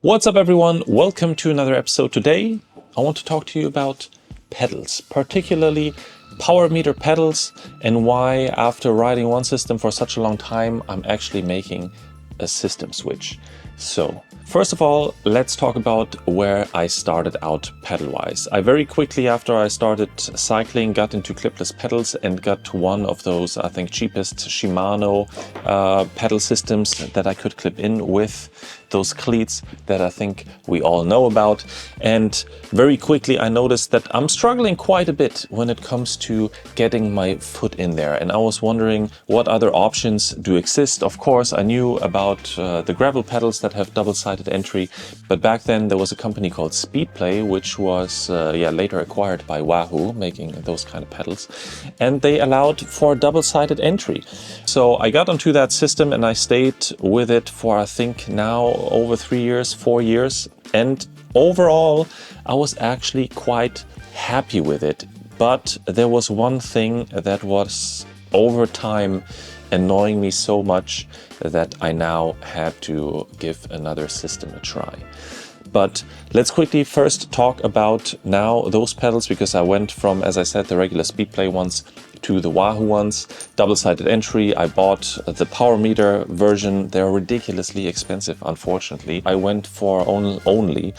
What's up everyone, welcome to another episode. Today I want to talk to you about pedals, particularly power meter pedals, and why after riding one system for such a long time I'm actually making a system switch. So first of all, let's talk about where I started out pedal-wise. I very quickly after I started cycling got into clipless pedals and got one of those, I think, cheapest Shimano pedal systems that I could clip in with those cleats that I think we all know about. And very quickly I noticed that I'm struggling quite a bit when it comes to getting my foot in there. And I was wondering what other options do exist. Of course, I knew about the gravel pedals that have double-sided entry, but back then there was a company called Speedplay, which was later acquired by Wahoo, making those kind of pedals, and they allowed for double-sided entry. So I got onto that system and I stayed with it for, I think now, over 3 years, 4 years, and overall I was actually quite happy with it. But there was one thing that was over time annoying me so much that I now had to give another system a try. But let's quickly first talk about now those pedals, because I went from, as I said, the regular Speedplay ones to the Wahoo ones, double-sided entry. I bought the power meter version. They're ridiculously expensive, unfortunately. I went for only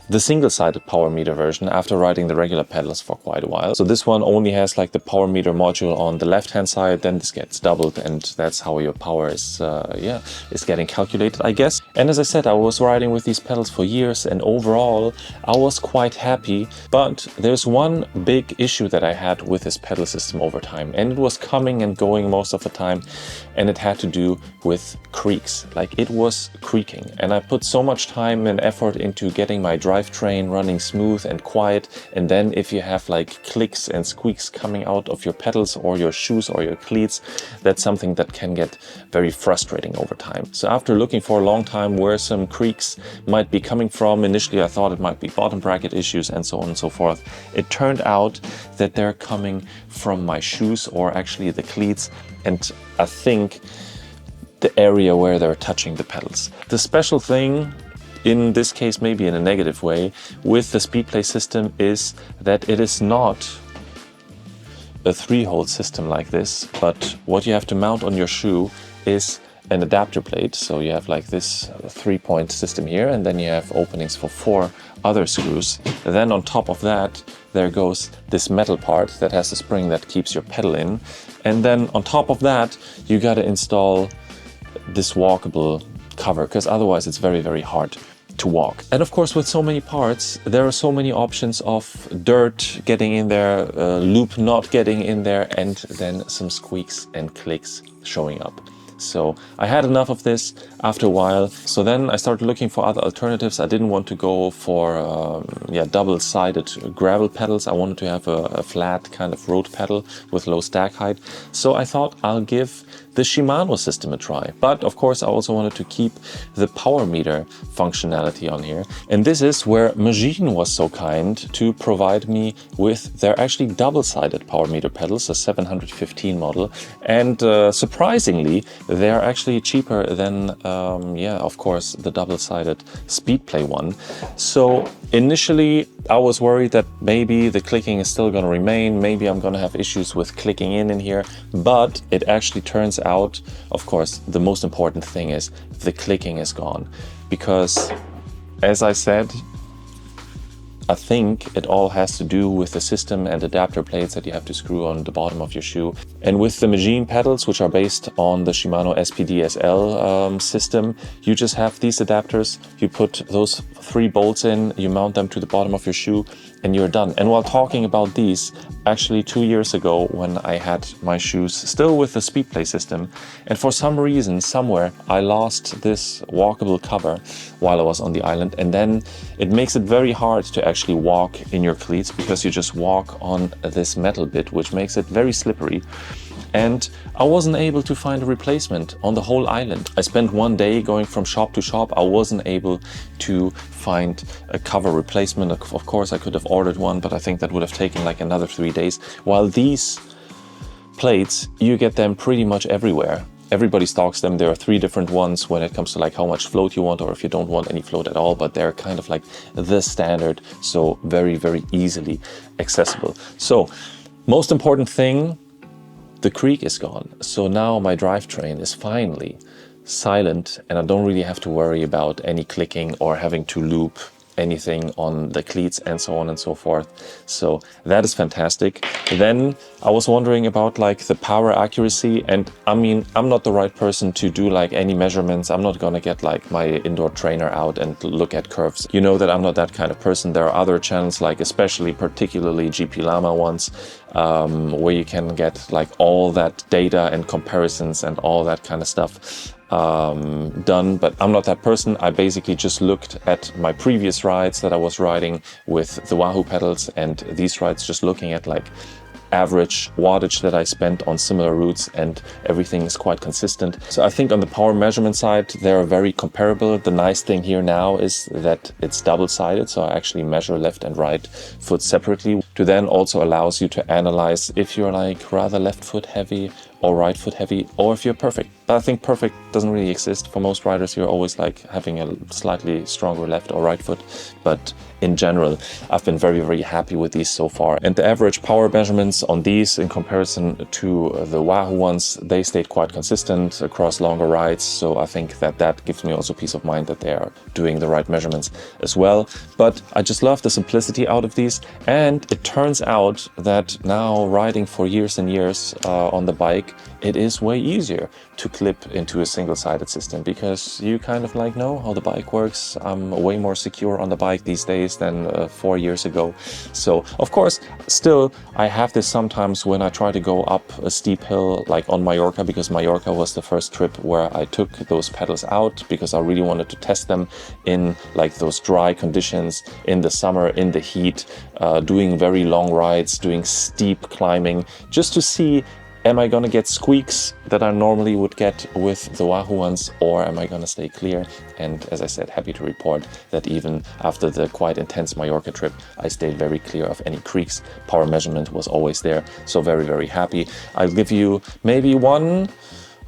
the single-sided power meter version after riding the regular pedals for quite a while. So this one only has like the power meter module on the left-hand side, then this gets doubled, and that's how your power is getting calculated, I guess. And as I said, I was riding with these pedals for years, and overall I was quite happy. But there's one big issue that I had with this pedal system over time, and it was coming and going most of the time, and it had to do with creaks. Like, it was creaking, and I put so much time and effort into getting my drivetrain running smooth and quiet, and then if you have like clicks and squeaks coming out of your pedals or your shoes or your cleats, that's something that can get very frustrating over time. So after looking for a long time where some creaks might be coming from, initially I thought it might be bottom bracket issues and so on and so forth. It turned out that they're coming from my shoes, or actually the cleats, and I think the area where they're touching the pedals. The special thing, in this case maybe in a negative way, with the Speedplay system is that it is not a 3-hole system like this, but what you have to mount on your shoe is an adapter plate. So you have like this 3-point system here, and then you have openings for 4 other screws. And then on top of that there goes this metal part that has a spring that keeps your pedal in, and then on top of that you got to install this walkable cover, because otherwise it's very, very hard to walk. And of course, with so many parts, there are so many options of dirt getting in there, loop not getting in there, and then some squeaks and clicks showing up. So I had enough of this after a while. So then I started looking for other alternatives. I didn't want to go for double-sided gravel pedals. I wanted to have a flat kind of road pedal with low stack height. So I thought I'll give the Shimano system a try. But of course I also wanted to keep the power meter functionality on here. And this is where Magene was so kind to provide me with their actually double-sided power meter pedals, a 715 model. And surprisingly, they're actually cheaper than, of course, the double-sided Speedplay one. So initially I was worried that maybe the clicking is still going to remain, maybe I'm going to have issues with clicking in here, but it actually turns out, of course, the most important thing is the clicking is gone. Because, as I said, I think it all has to do with the system and adapter plates that you have to screw on the bottom of your shoe. And with the Magene pedals, which are based on the Shimano SPD-SL system, you just have these adapters, you put those 3 bolts in, you mount them to the bottom of your shoe, and you're done. And while talking about these, actually 2 years ago when I had my shoes still with the Speedplay system, and for some reason, somewhere, I lost this walkable cover while I was on the island, and then it makes it very hard to actually walk in your cleats, because you just walk on this metal bit, which makes it very slippery. And I wasn't able to find a replacement on the whole island. I spent one day going from shop to shop. I wasn't able to find a cover replacement. Of course, I could have ordered one, but I think that would have taken like another 3 days. While these plates, you get them pretty much everywhere. everybody stocks them. There are 3 different ones when it comes to like how much float you want, or if you don't want any float at all, but they're kind of like the standard, so very, very easily accessible. So most important thing, the creak is gone. So now my drivetrain is finally silent, and I don't really have to worry about any clicking or having to loop anything on the cleats and so on and so forth. So that is fantastic. Then I was wondering about like the power accuracy, and I mean, I'm not the right person to do like any measurements. I'm not gonna get like my indoor trainer out and look at curves. You know that I'm not that kind of person. There are other channels, like especially particularly GP Llama ones, where you can get like all that data and comparisons and all that kind of stuff done, but I'm not that person. I basically just looked at my previous rides that I was riding with the Wahoo pedals, and these rides, just looking at like average wattage that I spent on similar routes, and everything is quite consistent. So I think on the power measurement side, they're very comparable. The nice thing here now is that it's double-sided, so I actually measure left and right foot separately, to then also allows you to analyze if you're like rather left foot heavy or right foot heavy, or if you're perfect. But I think perfect doesn't really exist. For most riders, you're always like having a slightly stronger left or right foot. But in general, I've been very, very happy with these so far. And the average power measurements on these in comparison to the Wahoo ones, they stayed quite consistent across longer rides. So I think that that gives me also peace of mind that they are doing the right measurements as well. But I just love the simplicity out of these. And it turns out that now riding for years and years on the bike, it is way easier to clip into a single-sided system, because you kind of like know how the bike works. I'm way more secure on the bike these days than 4 years ago. So of course, still I have this sometimes when I try to go up a steep hill, like on Mallorca, because Mallorca was the first trip where I took those pedals out, because I really wanted to test them in like those dry conditions in the summer, in the heat, doing very long rides, doing steep climbing, just to see, am I gonna get squeaks that I normally would get with the Wahoo ones, or am I gonna stay clear? And as I said, happy to report that even after the quite intense Mallorca trip, I stayed very clear of any creaks. Power measurement was always there, so very, very happy. I'll give you maybe one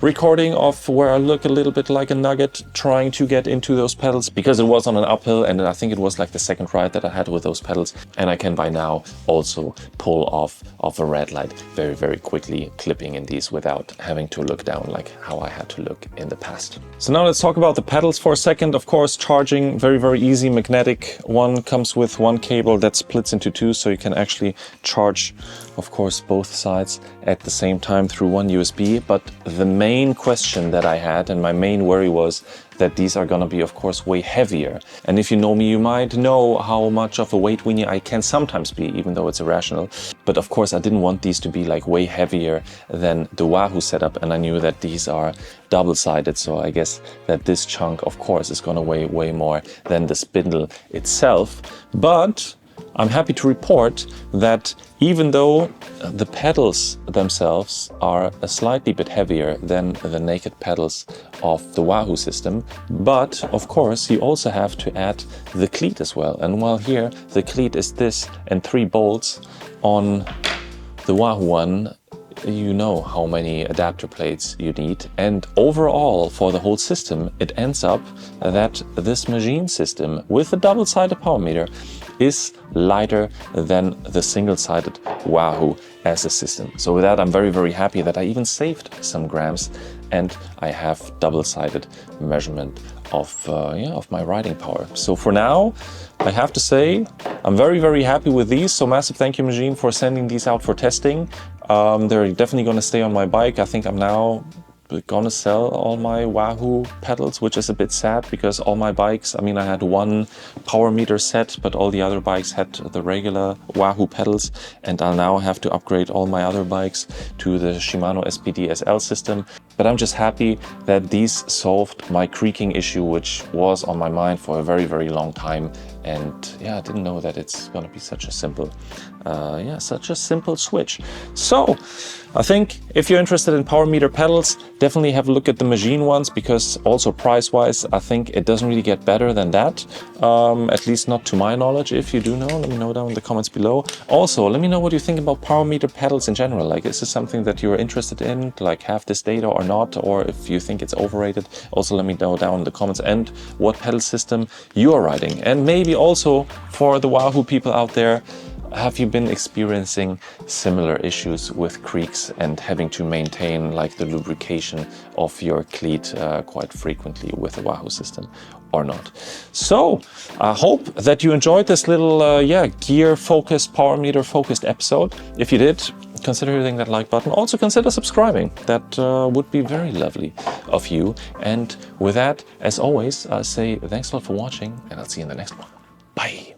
recording of where I look a little bit like a nugget trying to get into those pedals, because it was on an uphill, and I think it was like the second ride that I had with those pedals, and I can by now also pull off a red light very, very quickly, clipping in these without having to look down like how I had to look in the past. So now let's talk about the pedals for a second. Of course, charging, very, very easy. Magnetic one comes with one cable that splits into 2, so you can actually charge, of course, both sides at the same time through one USB. But the main question that I had, and my main worry, was that these are gonna be, of course, way heavier. And if you know me, you might know how much of a weight weenie I can sometimes be, even though it's irrational. But of course, I didn't want these to be like way heavier than the Wahoo setup, and I knew that these are double-sided, so I guess that this chunk, of course, is gonna weigh way more than the spindle itself. But I'm happy to report that even though the pedals themselves are a slightly bit heavier than the naked pedals of the Wahoo system, but of course you also have to add the cleat as well. And while here the cleat is this and 3 bolts, on the Wahoo one, you know how many adapter plates you need. And overall, for the whole system, it ends up that this Magene system with a double-sided power meter is lighter than the single-sided Wahoo as a system. So with that, I'm very, very happy that I even saved some grams, and I have double-sided measurement of my riding power. So for now, I have to say I'm very, very happy with these. So massive thank you, Magene, for sending these out for testing. They're definitely going to stay on my bike. I think I'm now gonna sell all my Wahoo pedals, which is a bit sad, because all my bikes, I mean, I had one power meter set, but all the other bikes had the regular Wahoo pedals, and I'll now have to upgrade all my other bikes to the Shimano SPD SL system. But I'm just happy that these solved my creaking issue, which was on my mind for a very, very long time. And yeah, I didn't know that it's gonna be such a simple, switch. So I think if you're interested in power meter pedals, definitely have a look at the Magene ones, because also price-wise, I think it doesn't really get better than that. At least not to my knowledge. If you do know, let me know down in the comments below. Also, let me know what you think about power meter pedals in general. Like, is this something that you're interested in, to like have this data or not, or if you think it's overrated. Also let me know down in the comments, and what pedal system you are riding. And maybe also for the Wahoo people out there, have you been experiencing similar issues with creaks and having to maintain like the lubrication of your cleat quite frequently with the Wahoo system or not? So I hope that you enjoyed this little gear focused, power meter focused episode. If you did, consider hitting that like button. Also consider subscribing. That would be very lovely of you. And with that, as always, I say thanks a lot for watching, and I'll see you in the next one. Bye.